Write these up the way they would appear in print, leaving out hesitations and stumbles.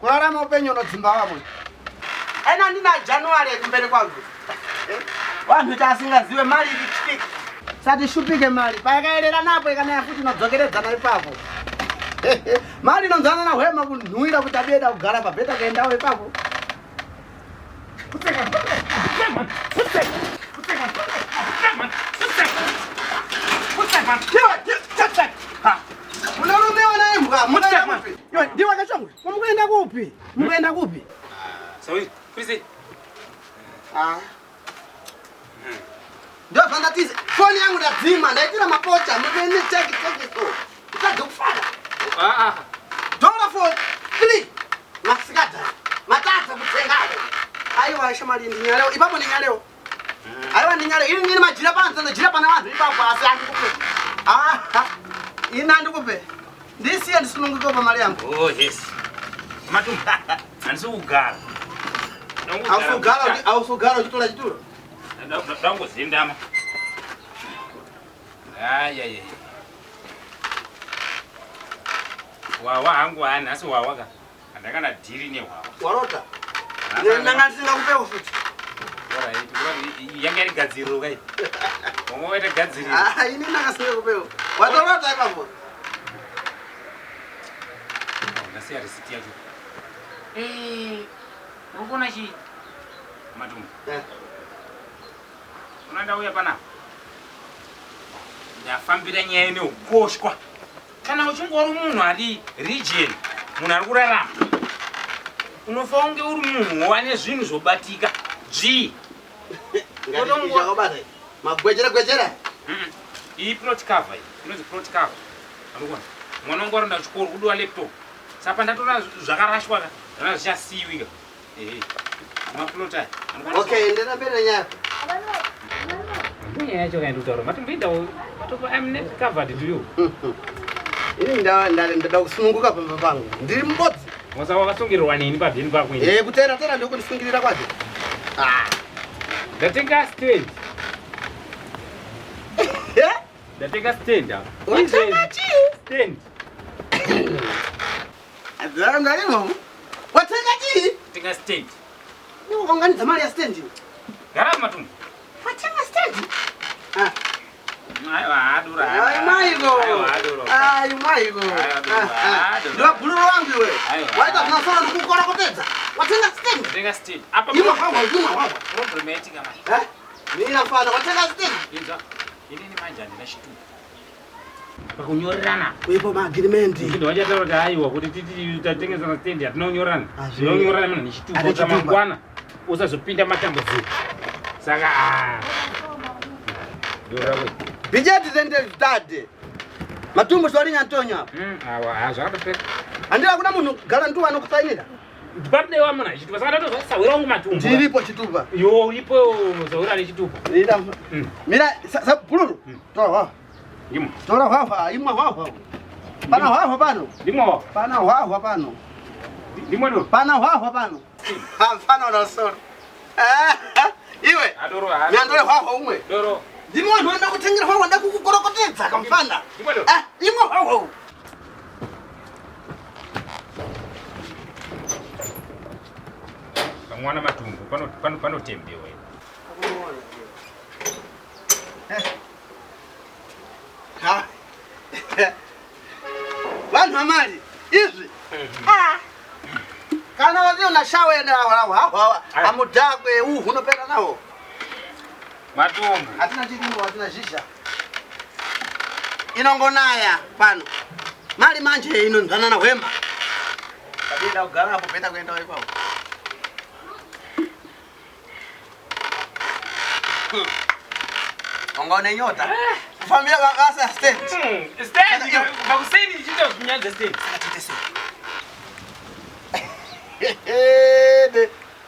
Kurarama upenyu unodzimba wamwe. Aina ndina January kumbere kwangu. Vanhu tasingaziwe mali ichiki. Sati shupike mali. Pakaelera napo ikanaya futi nodzokeredzana ipapo. Mali inonzana na hwema kunhuira kuti abeda kugara pabheta kaendawo ipapo. Munarumeona imbwa, munaenda kupi? Ndiwa Kachongwe, mukuenda kupi? Mukuenda kupi? Sawi, kwisi. Ndio fandatize. Phone yangu ndadzima, ndaitira mapocha, mukuende cheki so. Utadze kufara. Dola for 3. Masikata. Matata kutengayo. Aiwa shamali ndinyaleo. Ipapo ndinyaleo. Aiwa ndinyaleo. Ili ngine majira panza ndajira pana vanhu ipapo asi andikupe. Ina ndikupe. Ndisi ndisununguka pa mali yangu. Oh yes. Matumbu. Anisugara. Ausugara chitola chitulo. Dango zindama. Ay. Wawa hangu ana asi wawa ka. Andakana dhiri ne wawa. Warota. Nanga singakupewa futhi. Alright, yangeri gadziro kai. Wongwete gadziri. Ini nanga singakupewa. Watorota ipapo. Ndasiya receipt yacho. Ukona chi Matumbu. Unaenda uya pana. Ndafambira nyaya neukoshwa. Kana uchingori munhu ari region, munhu ari kurarama. Unofa unge uri munhu wane zvinhu zvobatika. Ngatichakabata. Magwejera. Iyi plot cover iyi. Inonzi plot cover. Anokona. Mwana wangu arinda chikoro kudiwa laptop. Sapa ndatora zvakarashwa ka. Zvana zvichasiyiwika. Maplot aya. Okay, ndena mbere nyaya. Nyaya yacho kaenda kutaura. Matumbu topa I'm not covered to you. Ini ndada kusununguka pamba pangu. Ndiri mbodzi. Wasa wakasungirwa nini pabheni pako ini? Kutera ndiko kundisungirira kwacho. Ndatenga stand. Ndatenga stand. Watenga chi? Stand. Ndarimo. Watenga chi? Ndatenga stand. Niwo konganidza mali ya stand. Gara Matumbu. Watenga stand? Aiwa adura. Ai maigo. Ai maigo. Ndio buluro wangu wewe. Waita tunafanya kukora koteza. Watenga stand. Ndatenga stand. Apa Yuma. problematic kama. Mimi nafanya watenga stand. Inza. Ini ni manja ndinashituka. Pakunyorana. Uyepo ma agreement. Ndio wajataura kuti aiwa kuti titi tatengeza stand yatinonyorana. Tinonyorana mina nishituka kama mangwana. Usazopinda matambudziko. Saka Dorawe. Bijeti zende zitade. Matumbu swali nyantonya. Awa zvakatopeka. Andira kuna munhu garantuwa anokusainira. Birthday wa muna chitupa saka ndozosawira wangu Matumbu. Ndiripo chitupa. Yo ipo zawira ni chitupa. Nida. Mira bululu. Toa. Ndimo. Tora hwafa, imwa hwafa. Pana hwafa pano. Ndimo. Pana hwafa pano. Ndimo ndo. Pana hwafa pano. Pana na soro. Iwe. Adoro. Nyandole hwafa umwe. Doro. Ndimo wanhu wanda kutengira hwafa wanda kukukorokotedza kamfana. Ndimo ndo. Imwa hwafa. Mwana Matumbu pano tembewe. Vanhu amali izvi. Kana wazio na shawe na hawa amudakwe unopera nawo. Matumbu. Hatina chirimo, hatina zhisha. Inongonaya pano. Mali manje inonzana na hwema. Kabida kugara hapo peta kuenda wewe kwao. Ongone nyota. Familia wakasa stand. Stand. Bakuseni chicho kunyanza stand.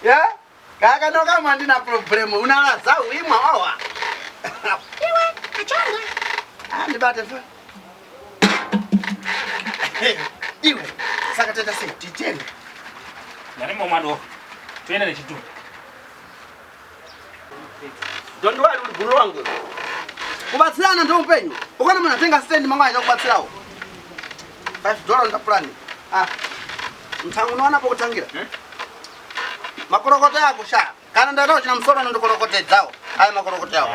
Ya? Kaka ndo kama ndina problem. Unalaza uimwa wawa. Iwe Kachongwe. Ndibate fa. Iwe saka teta si titeni. Ndarimo mwado. Twenda ne chitu. Ndio wali guru wangu. Kubatsirana ndo upenyu. Ukona mnatenga stand mangwa kubatsirawo. $5 ndo plan. Mtangu unaona hapo kutangira? Makorokota yako sha. Kana ndio china msoro ndo korokota zao. Haya makorokota yao.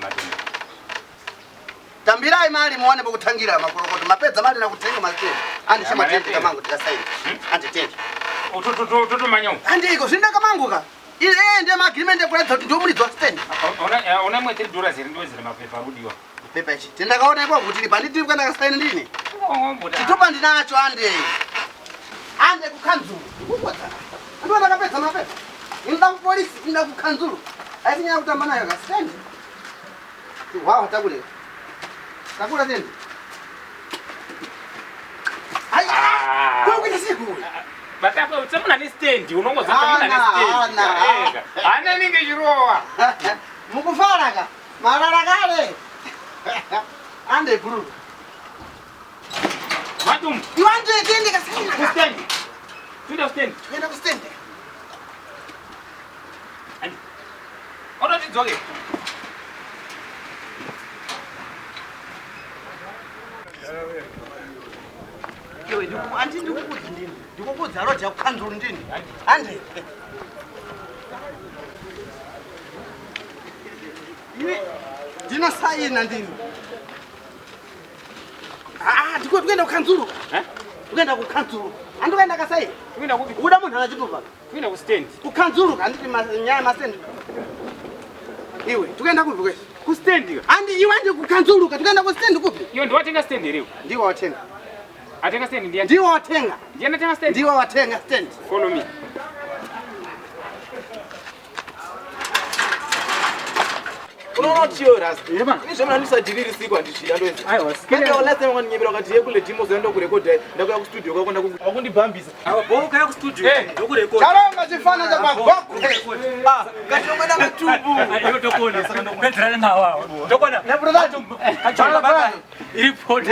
Matumbu. Tambira imali muone hapo kutangira makorokota. Mapeza mali na kutenga mazee. Andi shama tete kamangu tikasaini. Andi tete. Toto manyo. Andi iko sinda kamangu ka. Ile ndiye agreement kuleta ndio muri do stand. Ona mwete dora zile ndo zile mapepa rudiwa. Pepa ichi. Tenda kaona hapo kuti banditi kwenda kasaini ndini. Chitupa ndinacho ande. Ande kukanzu. Kukwata. Ndio nakapesa mapepa. Inda polisi inda kukanzuru. Aifinya kutamba nayo ka stand. Wao takule. Takula tena. Ai. Kwa nini siku? Batapa utsamuna ni stand, unongoza tamuna ni stand. Ana ninge jirowa. Mukufaraga. Marara kale. Ande buru. Matumbu. Iwanje tende kasina. Stand. Twenda stand. Twenda ku stand. Ani. Odo tizoge. Yewe ndiku anti ndikukuza ndini. Ndikukuza roja kukanzuru ndini. Ande. Iwe dina saina ndini. Ndiko twenda kukanzuru. Twenda kukanzuru. Andi kwenda kasai. Twenda kupi? Uda munhu anachitupa. Twenda ku stand. Kukanzuru anditi nyaya masendi. Iwe twenda kupi kwesi? Ku stand. Andi iwe ande kukanzuru twenda ku stand kupi? Iyo ndo watenga stand leo. Ndiwo watenga. Atenga stand ndiye. Ndiwo watenga. Ndiye anatenga stand. Ndiwo watenga stand. Follow me. Unaona tio ras. Ndema. Ini shoma nisa diriri siku andishira ndo ezi. Aiwa, Kende wala sema nyebera kati yekule timo zendo kurekodi ndakuya ku studio kwako ndakundi bambisa. Awa boka ya ku studio. Ndo kurekodi. Charonga chifana cha bagoko. Kachongwe na Matumbu. Iyo tokona. Petra na wao. Tokona. Na brother. Kachongwe baba. Report.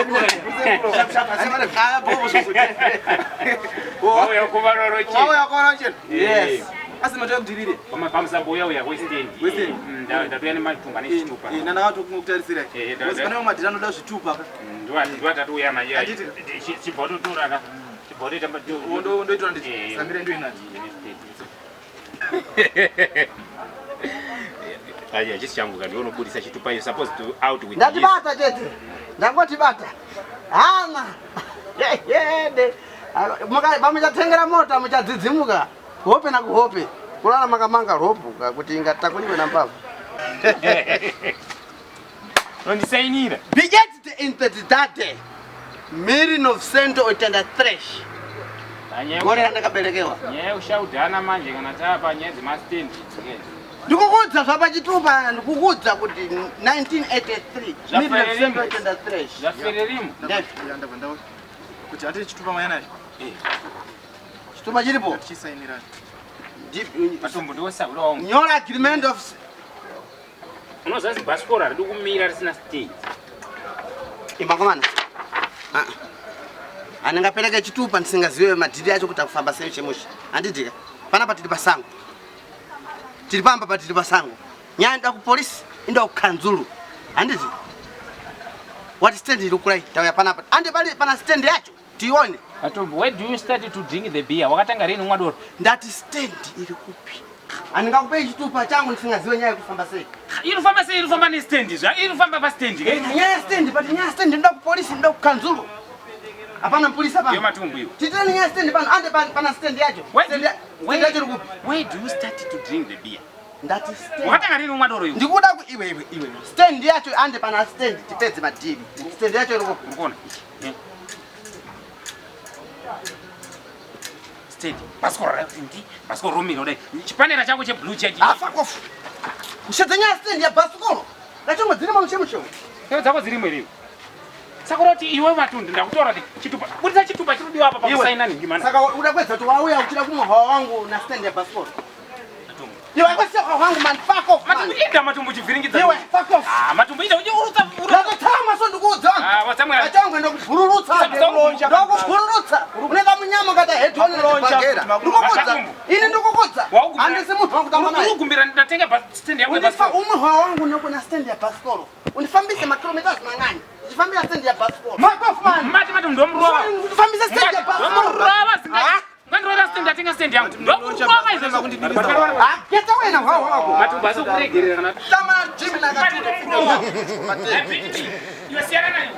Kaya bobo shuku. Wao ya kubarorochi. Wao ya koronje. Yes. Asi matoya kudirire. Kama pamsambo yao ya Western. Western. Ndatuyani matunganisha chitupa. Na watu kumutarisira. Usikana madirano da chitupa. Ndwa tatu ya maya. Chibodo turana. Chibodo tamba Ndo ito nditi. Sambire ndo inati. Aje chishangu kali unobudisa chitupa you supposed to out with. Ndatibata chete. Ndangoti bata. Hana. Yede. Muka bamujatengera mota muchadzidzimuka. Hope na kuhope. Kulala makamanga ropuka kuti ingatakuliwe na mbavu. Nondisainira. Biget into the date. Million of cento utenda thresh. Ngore ndakabelekewa. Nye ushaudana manje kana tapa nyezi mastendi. Ndikukudza zvapa chitupa ndikukudza kuti 1983 million of cento utenda thresh. Zafererimu. Ndava ndawo. Kuti ati chitupa mayana. Chitupa chilipo. Chisainira. Matumbu ndosa ulo. Nyora agreement of Unozazi passport ari kumira risina stage. Imbakomana. Anengapeleke chitupa ndisingaziwe madhiri acho kuti akufamba sei chemushi. Andidika. Panapa tiri pasango. Tiri pamba patiri pasango. Nyanda ku police inda kukanzuru. Anditi. What stand iri kurai? Tauya panapa. Ande pali pana stand yacho. Tione. Matumbu, where do you start to drink the beer? Wakatanga rini mwadoro. Ndati stand iri kupi. Anengakupe chitupa changu ndisingaziwe nyaya kufamba sei. Irufamba ni stand zva. Irufamba pa stand. Nyaya stand pati nyaya stand nda ku police nda kukanzuru. Hapana polisi hapa. Yo Matumbu hiyo. Titani nyaya stand pano ande pana stand yacho. Where do you start to drink the beer? Ndati stand. Wakatanga rini mwadoro hiyo. Ndikuda ku iwe. Stand yacho ande pana stand tipedze madhiri. Stand yacho iri kupi. Unaona? Stand. Passport romi no dai. Chipanera changu che blue check. Fuck off. Ushadzanya stand ya baskolo. Ndachomwe dziri mu chemucho. Sasa zako zirimo iliyo. Sakuroti iwe Matundu ndakutora kuti chitupa. Budisa chitupa chirudiwa hapa pa kusaina nini ngimana. Saka udakwedza kuti wauya uchira kumhawa wangu na stand ya baskolo. Iwe kwese wangu man fuck off. Matumbu ida Matumbu chiviringidza. Iwe fuck off. Matumbu ida urutsa. Ndakatama so ndikudzana. Watsamwera. Kachongwe ndokuvhururutsa. Ndokuvhururutsa. Unenda munyama kata hedhoni ndokubagera. Ndikukudza. Ini ndikukudza. Handisi munhu wakutamba naye. Ukumbira ndatenga stand ya baskolo. Umhawa wangu nokuna stand ya baskolo. Unifambise makilometers mangani. Ndifambira stand ya baskolo. Fuck off man. Matumbu ndomrowa. Ndifambisa stand ya baskolo. Ndomrowa singa. ndatenga stand yangu. Ndokukwama izvo. Keta wena hwawo. Matumbu asikuregerera kana. Tama gym na Iwe siyana nayo.